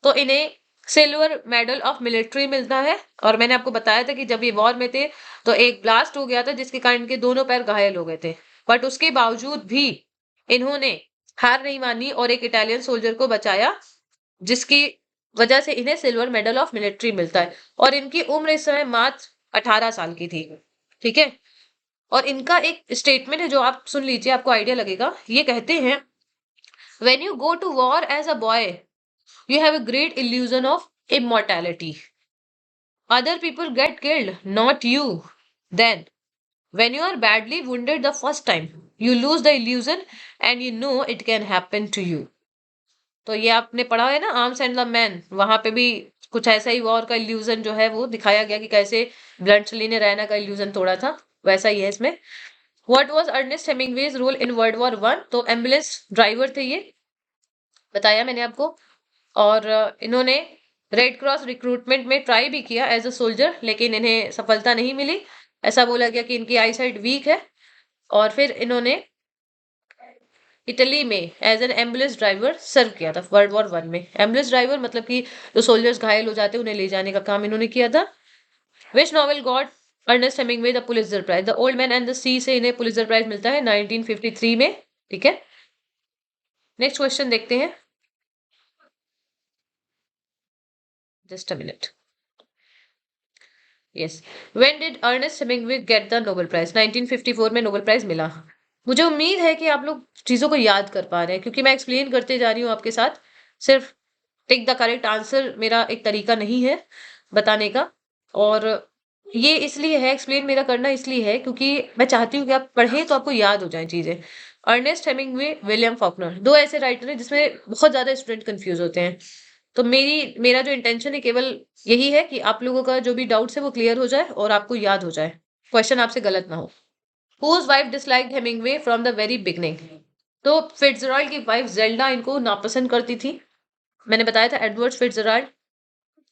S1: तो इन्हें सिल्वर मेडल ऑफ मिलिट्री मिलता है। और मैंने आपको बताया था कि जब ये वॉर में थे तो एक ब्लास्ट हो गया था जिसके कारण इनके दोनों पैर घायल हो गए थे। बट उसके बावजूद भी इन्होंने हार नहीं मानी और एक इटालियन सोल्जर को बचाया, जिसकी वजह से इन्हें सिल्वर मेडल ऑफ मिलिट्री मिलता है। और इनकी उम्र इस समय मात्र 18 साल की थी, ठीक है। और इनका एक स्टेटमेंट है जो आप सुन लीजिए, आपको आइडिया लगेगा। ये कहते हैं, when you go to war as a boy you have a great illusion of immortality. Other people get killed, not you. Then when you are badly wounded the first time you lose the illusion and you know it can happen to you. तो ये आपने पढ़ा है ना, arms and the man. वहां पे भी कुछ ऐसा ही वॉर का इल्यूजन जो है वो दिखाया गया कि कैसे ब्लंटली ने रैना का इल्यूजन तोड़ा था। वैसा ही है इसमें। What was Ernest Hemingway's role in world war one? तो एम्बुलेंस ड्राइवर थे ये, बताया मैंने आपको। और इन्होंने रेड क्रॉस रिक्रूटमेंट में ट्राई भी किया एज अ सोल्जर, लेकिन इन्हें सफलता नहीं मिली। ऐसा बोला गया कि इनकी आई साइट वीक है। और फिर इन्होंने इटली में एज एन एम्बुलेंस ड्राइवर सर्व किया था वर्ल्ड वॉर वन में। एम्बुलेंस ड्राइवर मतलब कि जो सोल्जर्स घायल हो जाते उन्हें ले जाने का काम इन्होंने किया था। Which novel got Ernest Hemingway the Pulitzer prize? The old man and the sea से इन्हें पुलित्जर प्राइज मिलता है 1953 में, ठीक है। नेक्स्ट क्वेश्चन देखते हैं। Just a minute. Yes, when did Ernest Hemingway get the Nobel prize? 1954 में नोबेल प्राइज मिला। मुझे उम्मीद है कि आप लोग चीजों को याद कर पा रहे हैं, क्योंकि मैं एक्सप्लेन करते जा रही हूँ आपके साथ। सिर्फ टिक द करेक्ट आंसर मेरा एक तरीका नहीं है बताने का। और ये इसलिए है, एक्सप्लेन मेरा करना इसलिए है क्योंकि मैं चाहती हूँ कि आप पढ़ें तो आपको याद हो जाए चीजें। अर्नेस्ट हेमिंग्वे, विलियम फॉकनर, दो ऐसे राइटर हैं जिसमें बहुत ज्यादा स्टूडेंट कंफ्यूज होते हैं। तो मेरा जो इंटेंशन है केवल यही है कि आप लोगों का जो भी डाउट्स है वो क्लियर हो जाए और आपको याद हो जाए, क्वेश्चन आपसे गलत ना हो। Whose wife disliked Hemingway from the very beginning? तो फिट्जराल्ड की वाइफ जेल्डा इनको नापसंद करती थी। मैंने बताया था एडवर्ड फिट्जराल्ड,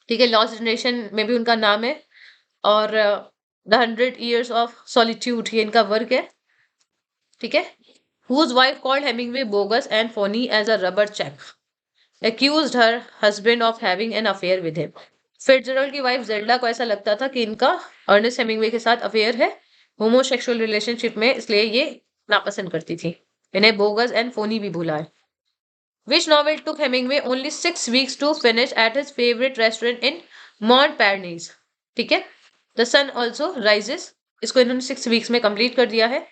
S1: ठीक है। लॉस्ट जनरेशन में भी उनका नाम है। और द 100 Years of Solitude ये इनका वर्क है, ठीक है। Whose wife called Hemingway bogus and phony as a rubber check, accused her husband of having an affair with him. Fitzgerald की वाइफ जेल्डा को ऐसा लगता था कि इनका अर्नेस्ट हेमिंग्वे के साथ अफेयर है, होमोसेक्सुअल रिलेशनशिप में, इसलिए ये नापसंद करती थी। इन्हें बोगस एंड फोनी भी भूला है। Which novel took Hemingway only 6 weeks to finish at his favorite restaurant in Montparnasse? ठीक है। The Sun Also Rises, इसको इन्होंने 6 weeks में कंप्लीट कर दिया है।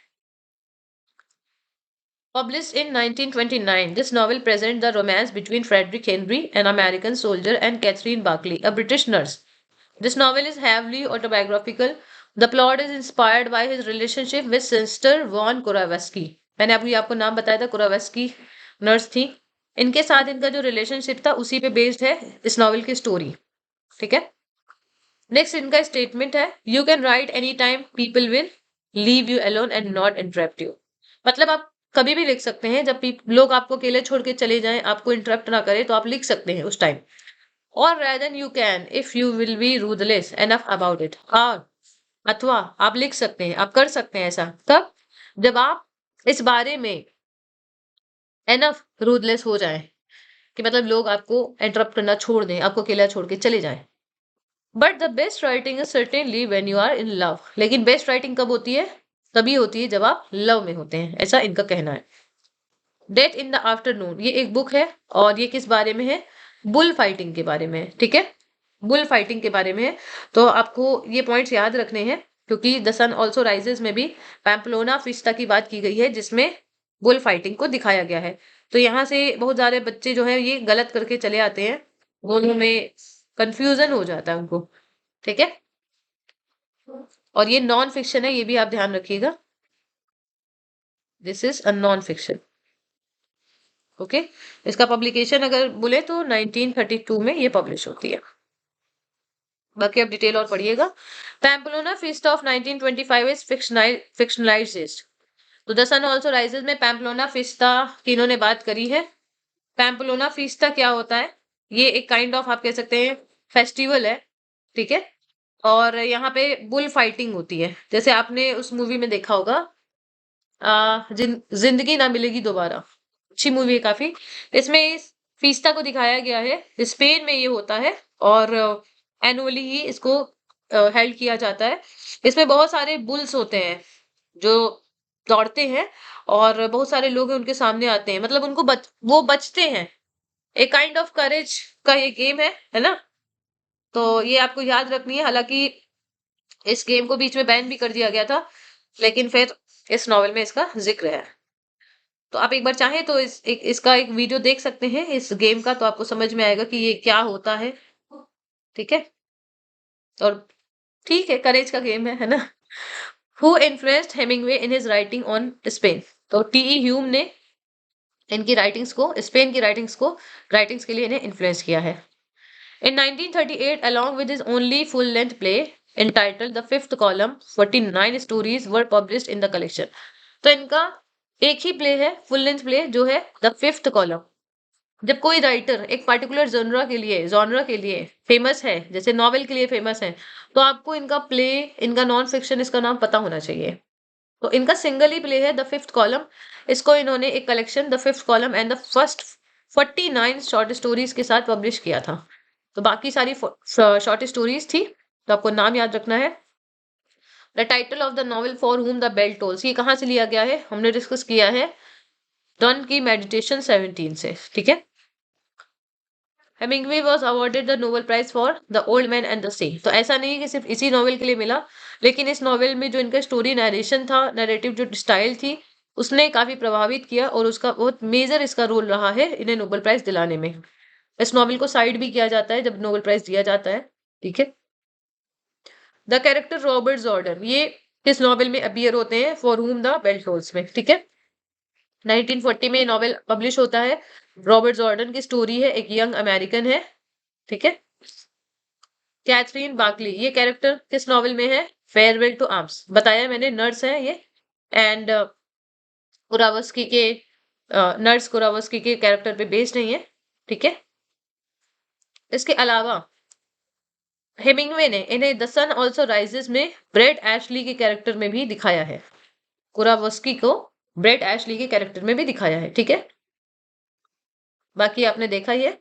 S1: Published in 1929, this novel presents the romance between Frederick Henry, an American soldier, and Catherine Barclay, a British nurse. This novel is heavily autobiographical. The plot is inspired by his relationship with Sister Von Kuravsky. मैंने अभी आपको नाम बताया था, कुरावेस्की nurse थी। इनके साथ इनका जो रिलेशनशिप था उसी पे बेस्ड है इस नॉवल की स्टोरी, ठीक है। नेक्स्ट इनका स्टेटमेंट है, you can write any time people will leave you alone and not interrupt you. मतलब आप कभी भी लिख सकते हैं, जब लोग आपको अकेले छोड़ के चले जाएं, आपको इंटरप्ट ना करें, तो आप लिख सकते हैं उस टाइम। और rather than you can if you will be ruthless enough about it। और अथवा आप लिख सकते हैं, आप कर सकते हैं ऐसा तब जब आप इस बारे में एनफ रूथलेस हो जाएं कि मतलब लोग आपको इंटरप्ट करना छोड़ दें, आपको अकेला छोड़ के चले जाएं। But the best writing is certainly when you are in love. लेकिन बेस्ट राइटिंग कब होती है? तभी होती है जब आप लव में होते हैं, ऐसा इनका कहना है। डेथ इन द आफ्टरनून ये एक बुक है और ये किस बारे में है? बुल फाइटिंग के बारे में है, ठीक है। बुल फाइटिंग के बारे में है। तो आपको ये पॉइंट्स याद रखने हैं क्योंकि द सन ऑल्सो राइजेस में भी पैम्पलोना फिस्टा की बात की गई है, जिसमें बुल फाइटिंग को दिखाया गया है। तो यहाँ से बहुत सारे बच्चे जो है ये गलत करके चले आते हैं, दोनों में कंफ्यूजन हो जाता है उनको। ठीक है, और ये नॉन फिक्शन है, ये भी आप ध्यान रखिएगा। This is a non fiction. Okay, इसका पब्लिकेशन अगर बोले तो 1932 में ये पब्लिश होती है। बाकी आप डिटेल और पढ़िएगा। Pamplona feast of 1925 is fictionalised. तो द सन ऑल्सो राइजेस में पैम्पलोना फिस्टा की इन्होंने बात करी है। पैम्पलोना फिस्टा क्या होता है? ये एक काइंड ऑफ आप कह सकते हैं फेस्टिवल है। ठीक है, और यहाँ पे बुल फाइटिंग होती है, जैसे आपने उस मूवी में देखा होगा जिंदगी ना मिलेगी दोबारा, अच्छी मूवी है काफी। इसमें इस फीस्टा को दिखाया गया है, स्पेन में ये होता है और एनुअली ही इसको हेल्ड किया जाता है। इसमें बहुत सारे बुल्स होते हैं जो दौड़ते हैं और बहुत सारे लोग हैं उनके सामने आते हैं, मतलब उनको वो बचते हैं। एक काइंड ऑफ करेज का ये गेम है ना? तो ये आपको याद रखनी है। हालांकि इस गेम को बीच में बैन भी कर दिया गया था, लेकिन फिर इस नॉवेल में इसका जिक्र है। तो आप एक बार चाहें तो इसका एक वीडियो देख सकते हैं इस गेम का, तो आपको समझ में आएगा कि ये क्या होता है। ठीक है, और ठीक है, करेज का गेम है ना? Who influenced Hemingway in his writing on Spain? तो टी.ई. ह्यूम ने इनकी राइटिंग्स को, स्पेन की राइटिंग्स के लिए इन्हें इन्फ्लुएंस किया है। In 1938, along with his only full-length play entitled The Fifth Column, 49 stories were published in the collection. तो इनका एक ही प्ले है, फुल लेंथ प्ले, जो है द फिफ्थ कॉलम। जब कोई राइटर एक पर्टिकुलर जॉनरा के लिए फेमस है, जैसे नॉवेल के लिए फेमस है, तो आपको इनका प्ले, इनका नॉन फिक्शन, इसका नाम पता होना चाहिए। तो इनका सिंगल ही प्ले है द फिफ्थ कॉलम। इसको इन्होंने एक collection the fifth column and the first 49 short stories के साथ पब्लिश किया था। तो बाकी सारी शॉर्ट स्टोरीज थी, तो आपको नाम याद रखना है। The title of the novel for whom the bell tolls, ये कहाँ से लिया गया है? हमने डिस्कस किया है डन की मेडिटेशन 17 से। ठीक है, Hemingway was awarded the Nobel prize for the old man and the sea. तो ऐसा नहीं कि सिर्फ इसी नॉवेल के लिए मिला, लेकिन इस नॉवेल में जो इनका स्टोरी नरेशन था, नरेटिव जो स्टाइल थी, उसने काफी प्रभावित किया और उसका बहुत मेजर इसका रोल रहा है इन्हें नोबेल प्राइज दिलाने में। इस नॉवेल को साइड भी किया जाता है जब नोबेल प्राइज दिया जाता है। ठीक है, द कैरेक्टर रॉबर्ट जॉर्डन, ये किस नॉवेल में अपीयर होते हैं? For whom the bell tolls में। ठीक है, 1940 में नॉवेल पब्लिश होता है। रॉबर्ट जॉर्डन की स्टोरी है, एक यंग अमेरिकन है। ठीक है, कैथरीन बार्कली, ये कैरेक्टर किस नॉवेल में है? फेयरवेल टू आर्म्स, बताया मैंने, नर्स है ये। एंड कुरावस्की के नर्स कुरावस्की के कैरेक्टर पे बेस्ड नहीं है। ठीक है, इसके अलावा हेमिंगवे ने इन्हें द सन ऑल्सो राइजेस में ब्रेड एशली के कैरेक्टर में भी दिखाया है। कुरावस्की को ब्रेड एशली के कैरेक्टर में भी दिखाया है। ठीक है, बाकी आपने देखा ही है।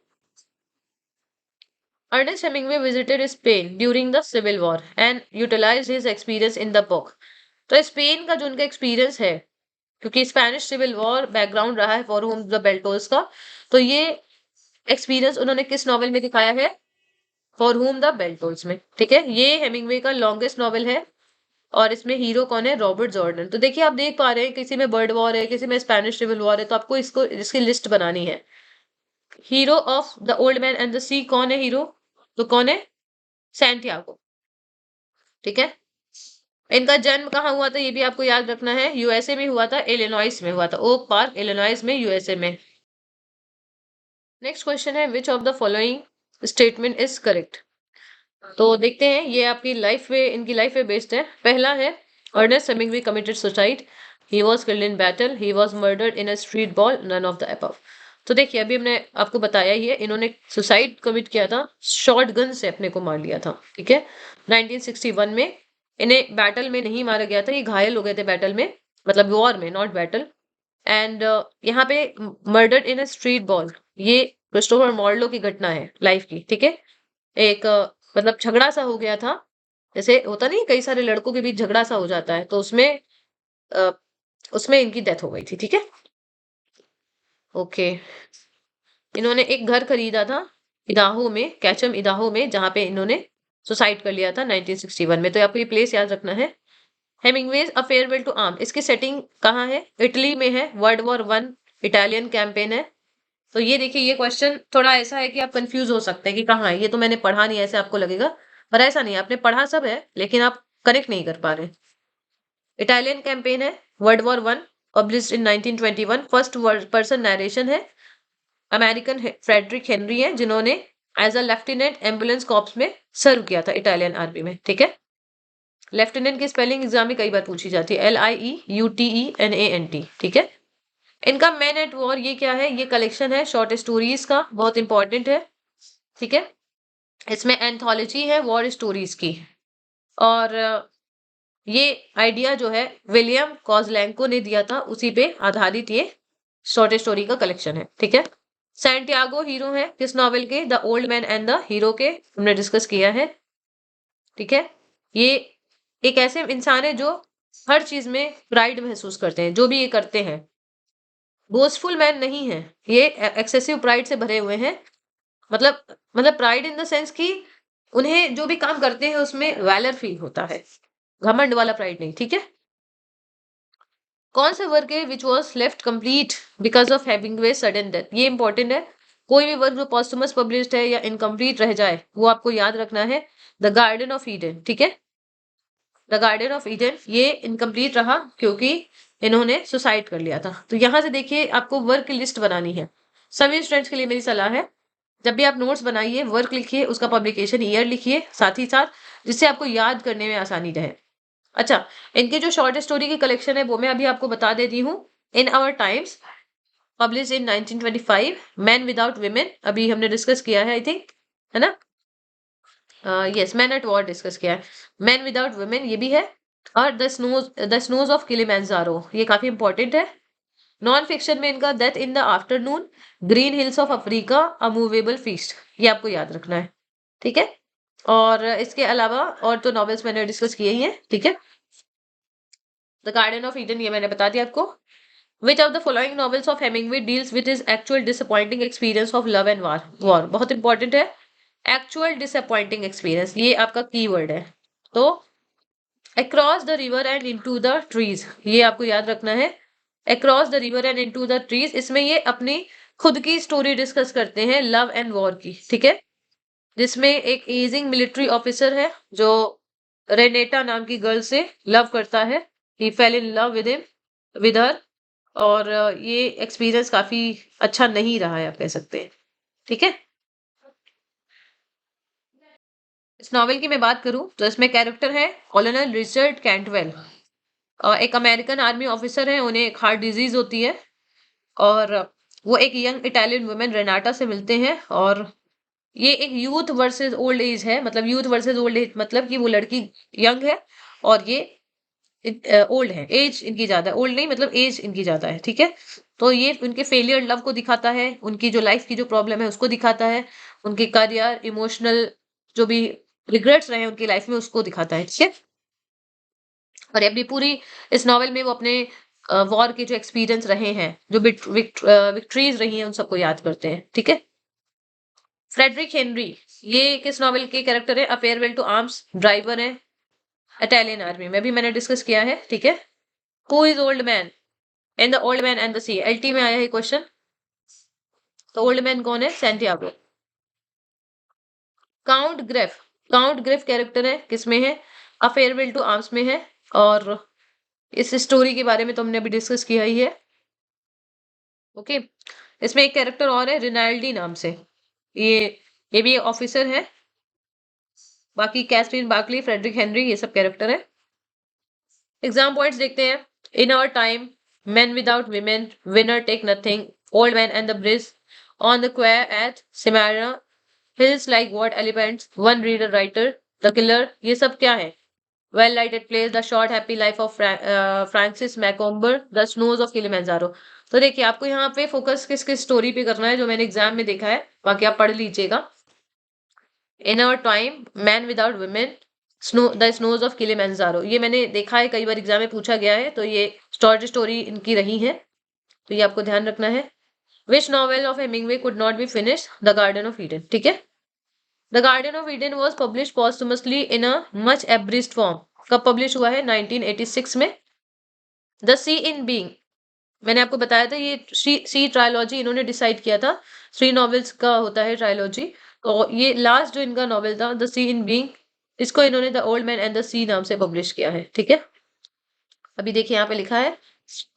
S1: Ernest Hemingway visited Spain during the Civil War and utilized his experience in the book. तो स्पेन का जो उनका एक्सपीरियंस है, क्योंकि स्पेनिश सिविल वॉर बैकग्राउंड रहा है फॉर होम द बेल्टोस का, तो ये एक्सपीरियंस उन्होंने किस नॉवेल में दिखाया है? फॉर होम द बेल्टोस में। ठीक है, ये हेमिंगवे का लॉन्गेस्ट नॉवेल है और इसमें हीरो कौन है? Robert Jordan. तो देखिए, आप देख पा रहे हैं किसी में बर्ड वॉर है, किसी में स्पेनिश सिविल वॉर है, तो आपको इसकी लिस्ट बनानी है। Hero of the old man and the sea कौन है हीरो? तो कौन है? सैंटियागो। ठीक है, इनका जन्म कहाँ हुआ था ये भी आपको याद रखना है। यूएसए में हुआ था, इलिनॉइस में हुआ था, ओक पार्क इलिनॉइस में, यूएसए में। नेक्स्ट क्वेश्चन है which of the following statement is correct? तो देखते हैं, ये आपकी लाइफ पे, इनकी लाइफ पे बेस्ड है। पहला है Ernest Hemingway committed suicide, he was killed in battle, he was murdered in a street ball, none of the above. तो देखिए, अभी हमने आपको बताया ही है, इन्होंने सुसाइड कमिट किया था, शॉर्ट गन से अपने को मार लिया था। ठीक है, 1961 में। इन्हें बैटल में नहीं मारा गया था, ये घायल हो गए थे बैटल में, मतलब वॉर में, नॉट बैटल। एंड यहाँ पे murdered in a street ball, ये क्रिस्टोफर मॉर्लो की घटना है लाइफ की। ठीक है, एक मतलब झगड़ा सा हो गया था, जैसे होता नहीं कई सारे लड़कों के बीच झगड़ा सा हो जाता है, तो अ, उसमें इनकी डेथ हो गई थी। ठीक है, ओके। इन्होंने एक घर खरीदा था इदाहो में, कैचम इदाहो में, जहां पे इन्होंने सुसाइड कर लिया था 1961 में। तो आपको ये प्लेस याद रखना है। हेमिंगवेज अ फेयरवेल टू आर्म, इसकी सेटिंग कहाँ है? इटली में है, वर्ल्ड वॉर 1 इटालियन कैंपेन है। तो ये देखिए, ये क्वेश्चन थोड़ा ऐसा है कि आप कंफ्यूज हो सकते हैं कि कहाँ है, ये तो मैंने पढ़ा नहीं, ऐसे आपको लगेगा, पर ऐसा नहीं है, आपने पढ़ा सब है लेकिन आप कनेक्ट नहीं कर पा रहे। इटालियन कैंपेन है, world war 1, published in 1921, first person narration है, अमेरिकन फ्रेडरिक हेनरी है जिन्होंने as a lieutenant ambulance corps में सर्व किया था इटालियन आर्मी में, ठीक है। लेफ्टिनेंट की स्पेलिंग एग्जाम में कई बार पूछी जाती है, LIEUTENANT, ठीक है। इनका मैन एट वॉर ये क्या है? ये कलेक्शन है शॉर्ट स्टोरीज का, बहुत इंपॉर्टेंट है, ठीक है। इसमें एंथोलॉजी है वॉर स्टोरीज की, और ये आइडिया जो है विलियम कॉजलैंको ने दिया था, उसी पे आधारित ये शॉर्ट स्टोरी का कलेक्शन है, ठीक है। सैंटियागो हीरो है किस नॉवेल के? The old man and the hero के, हमने डिस्कस किया है, ठीक है। ये एक ऐसे इंसान है जो हर चीज में प्राइड महसूस करते हैं, जो भी ये करते हैं। बोस्टफुल मैन नहीं है ये, एक्सेसिव प्राइड से भरे हुए हैं, मतलब प्राइड इन द सेंस कि उन्हें जो भी काम करते हैं उसमें वैलर फील होता है, घमंड वाला प्राइड नहीं, ठीक है। कौन सा वर्क है which was left complete because of Hemingway sudden death? ये इंपॉर्टेंट है, कोई भी वर्क जो पॉस्टमस पब्लिश्ड है या इनकम्प्लीट रह जाए वो आपको याद रखना है। द गार्डन ऑफ ईडन, ठीक है, द गार्डन ऑफ ईडन ये इनकम्प्लीट रहा क्योंकि इन्होंने सुसाइड कर लिया था। तो यहां से देखिए, आपको वर्क की लिस्ट बनानी है। सभी स्टूडेंट्स के लिए मेरी सलाह है, जब भी आप नोट्स बनाइए, वर्क लिखिए, उसका पब्लिकेशन ईयर लिखिए साथ ही साथ, जिससे आपको याद करने में आसानी रहे। अच्छा, इनकी जो शॉर्ट स्टोरी की कलेक्शन है वो मैं अभी आपको बता देती हूँ। In our times, publish in 1925, men without women अभी हमने डिस्कस किया है, आई थिंक, है ना? Yes, men at war discuss किया है। मैन विदाउट वुमेन ये भी है, और द स्नोज ऑफ किलिमंजारो ये काफी इंपॉर्टेंट है। नॉन फिक्शन में इनका death in the afternoon, green hills of Africa, a movable feast, ये आपको याद रखना है, ठीक है। और इसके अलावा और तो नॉवेल्स मैंने डिस्कस किए ही हैं, ठीक है। द गार्डन ऑफ ईडन ये मैंने बता दिया आपको। विच of the following novels of Hemingway deals with his actual disappointing experience of love and war, बहुत इंपॉर्टेंट है। एक्चुअल डिसअपॉइंटिंग एक्सपीरियंस ये आपका कीवर्ड है। तो across the river and into the trees, ये आपको याद रखना है। Across the river and into the trees, इसमें ये अपनी खुद की स्टोरी डिस्कस करते हैं लव एंड वॉर की, ठीक है। जिसमें एक एजिंग मिलिट्री ऑफिसर है जो रेनेटा नाम की गर्ल से लव करता है, he fell in love with her, और ये एक्सपीरियंस काफी अच्छा नहीं रहा है, आप कह सकते हैं, ठीक है। इस नॉवेल की मैं बात करूं तो इसमें कैरेक्टर है कॉलोनल रिचर्ड कैंटवेल, एक अमेरिकन आर्मी ऑफिसर है, उन्हें एक हार्ट डिजीज होती है, और वो एक यंग इटालियन वुमेन रेनाटा से मिलते हैं, और ये एक यूथ वर्सेस ओल्ड एज है, मतलब यूथ वर्सेस ओल्ड एज, मतलब कि वो लड़की यंग है और ये ओल्ड है, एज इनकी ज्यादा है, ओल्ड नहीं मतलब एज इनकी ज्यादा है, ठीक है। तो ये उनके फेलियर लव को दिखाता है, उनकी जो लाइफ की जो प्रॉब्लम है उसको दिखाता है, उनके करियर, इमोशनल जो भी रिग्रेट्स रहे उनकी लाइफ में उसको दिखाता है, ठीक है। और अपनी पूरी इस नॉवेल में वो अपने वॉर के जो एक्सपीरियंस रहे हैं, जो विक्ट्रीज रही हैं, उन सबको याद करते हैं, ठीक है। फ्रेडरिक हेनरी ये किस नॉवेल के कैरेक्टर है? A farewell to arms, driver है इटालियन आर्मी में, भी मैंने डिस्कस किया है, ठीक है। Who is old man in the old man and the sea, LT में आया है क्वेश्चन। तो ओल्ड मैन कौन है? सैंटियागो। काउंट ग्रेफ कैरेक्टर है किसमें है? अ फेयरवेल टू आर्म्स में है, और इस स्टोरी के बारे में तो हमने अभी डिस्कस किया ही है, ओके। इसमें एक कैरेक्टर और है रिनाल्डी नाम से, ये ये भी ऑफिसर है। बाकी कैथरीन बार्कली, फ्रेडरिक हेनरी, ये सब कैरेक्टर है। एग्जाम पॉइंट्स देखते हैं। In our time, men without women, winner take nothing, old man and the bridge, on the quay at Smyrna, hills like white elephants, one reader writer, the killer, ये सब क्या है? Well lighted place, the short happy life of Francis Macomber, the snows of Kilimanjaro. तो देखिए, आपको यहाँ पे focus किस किस स्टोरी पे करना है जो मैंने एग्जाम में देखा है, बाकी आप पढ़ लीजिएगा। In our time, men without women, the snows of Kilimanjaro, ये मैंने देखा है, कई बार एग्जाम में पूछा गया है, तो ये शॉर्ट स्टोरी इनकी रही है, तो ये आपको ध्यान रखना है। Which novel of Hemingway could not be finish? The garden of Eden, ठीक है। The garden of Eden was publish posthumously in a much abridged form, कब पब्लिश हुआ है? 1986 में। द सी इन बीइंग, मैंने आपको बताया था ये सी ट्रायोलॉजी इन्होंने डिसाइड किया था, 3 नॉवेल्स का होता है ट्रायोलॉजी। तो ये लास्ट जो इनका नॉवेल था द सी इन बीइंग, इसको इन्होंने the old man and the sea नाम से पब्लिश किया है, ठीक है। अभी देखिए यहाँ पे लिखा है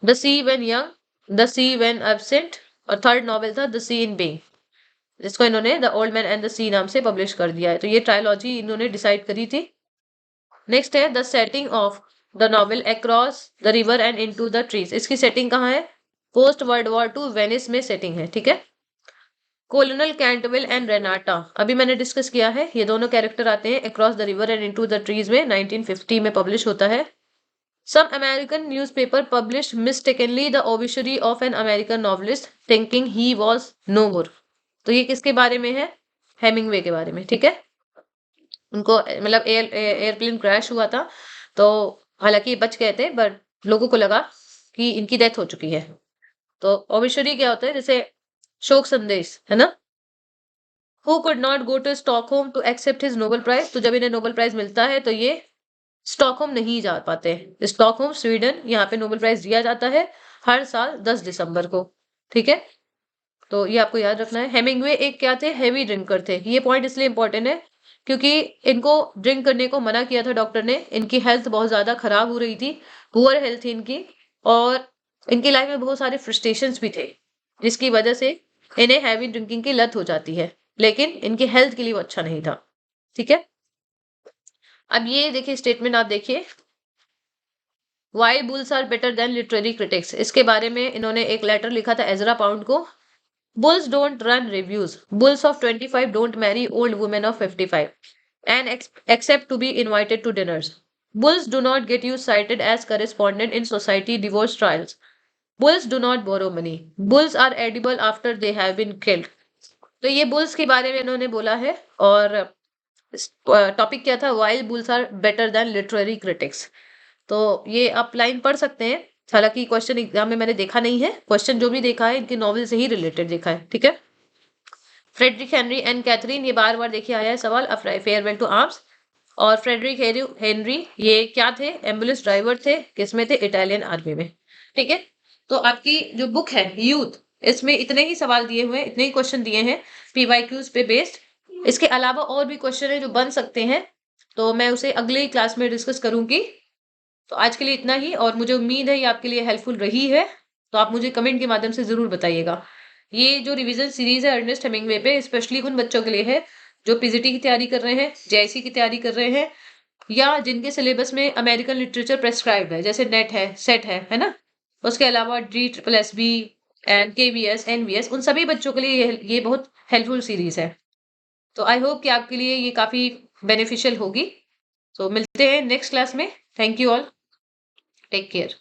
S1: the sea when young, the sea when absent, और थर्ड नॉवेल था द सी इन बीइंग, जिसको इन्होंने the old man and the sea नाम से पब्लिश कर दिया है। तो ये ट्रायोलॉजी इन्होंने डिसाइड करी थी। नेक्स्ट है the setting of the novel across the river and into the trees, इसकी सेटिंग कहाँ है? पोस्ट वर्ल्ड वॉर 2 वेनिस में सेटिंग है, ठीक है। कोलोनल कैंटविल एंड रेनाटा, अभी मैंने डिस्कस किया है, ये दोनों कैरेक्टर आते हैं across the river and into the trees में, 1950 में पब्लिश होता है। Some American newspaper published mistakenly the obituary of an American novelist thinking he was no more, तो ये किसके बारे में है? हेमिंगवे के बारे में, ठीक है। उनको मतलब एयरप्लेन क्रैश हुआ था, तो हालांकि बच गए थे, बट लोगों को लगा कि इनकी डेथ हो चुकी है। तो ओबिचुरी क्या होता है? जैसे शोक संदेश, है ना। Who could not go to Stockholm to accept his Nobel prize, तो जब इन्हें नोबेल प्राइज मिलता है तो ये स्टॉकहोम नहीं जा पाते। स्टॉकहोम स्वीडन, यहाँ पे नोबेल प्राइज दिया जाता है हर साल 10 दिसंबर को, ठीक है। तो ये आपको याद रखना है। हेमिंगवे एक क्या थे? हेवी ड्रिंकर थे। ये पॉइंट इसलिए इंपॉर्टेंट है क्योंकि इनको ड्रिंक करने को मना किया था डॉक्टर ने, इनकी हेल्थ बहुत ज्यादा खराब हो रही थी, पुअर हेल्थ थी इनकी, और इनकी लाइफ में बहुत सारे फ्रस्ट्रेशंस भी थे, जिसकी वजह से इन्हें हैवी ड्रिंकिंग की लत हो जाती है, लेकिन इनकी हेल्थ के लिए वो अच्छा नहीं था, ठीक है। अब ये देखिए स्टेटमेंट, आप देखिए, why bulls are better than literary critics, इसके बारे में इन्होंने एक लेटर लिखा था एजरा पाउंड को। Bulls don't run reviews. Bulls of 25 don't marry old women of 55 and accept to be invited to dinners. Bulls do not get you cited as correspondent in society divorce trials. Bulls do not borrow money. Bulls are edible after they have been killed. तो ये bulls के बारे में इन्होंने बोला है, और topic क्या था? Wild bulls are better than literary critics. तो ये आप लाइन पढ़ सकते हैं, हालांकि क्वेश्चन एग्जाम में मैंने देखा नहीं है, क्वेश्चन जो भी देखा है इनके नॉवेल से ही रिलेटेड देखा है, ठीक है। फ्रेडरिक हेनरी एंड कैथरीन, ये बार बार देखिए आया है सवाल, फेयरवेल टू आर्म्स। और फ्रेडरिक हेनरी ये क्या थे? एम्बुलेंस ड्राइवर थे, किसमें थे? इटालियन आर्मी में, ठीक है। तो आपकी जो बुक है यूथ, इसमें इतने ही सवाल दिए हुए हैं, इतने ही क्वेश्चन दिए हैं पीवाईक्यूज पे बेस्ड। इसके अलावा और भी क्वेश्चन है जो बन सकते हैं, तो मैं उसे अगले क्लास में डिस्कस करूंगी। तो आज के लिए इतना ही, और मुझे उम्मीद है ये आपके लिए हेल्पफुल रही है, तो आप मुझे कमेंट के माध्यम से जरूर बताइएगा। ये जो रिवीजन सीरीज है अर्नेस्ट हेमिंगवे पे, स्पेशली उन बच्चों के लिए है जो पीजीटी की तैयारी कर रहे हैं, जेआईसी की तैयारी कर रहे हैं, या जिनके सिलेबस में अमेरिकन लिटरेचर प्रेस्क्राइब्ड है, जैसे नेट है, सेट है ना। उसके अलावा DSSB एंड KVS NVS, उन सभी बच्चों के लिए ये बहुत हेल्पफुल सीरीज है। तो आई होप कि आपके लिए ये काफी बेनिफिशियल होगी। तो मिलते हैं नेक्स्ट क्लास में। Thank you all, take care.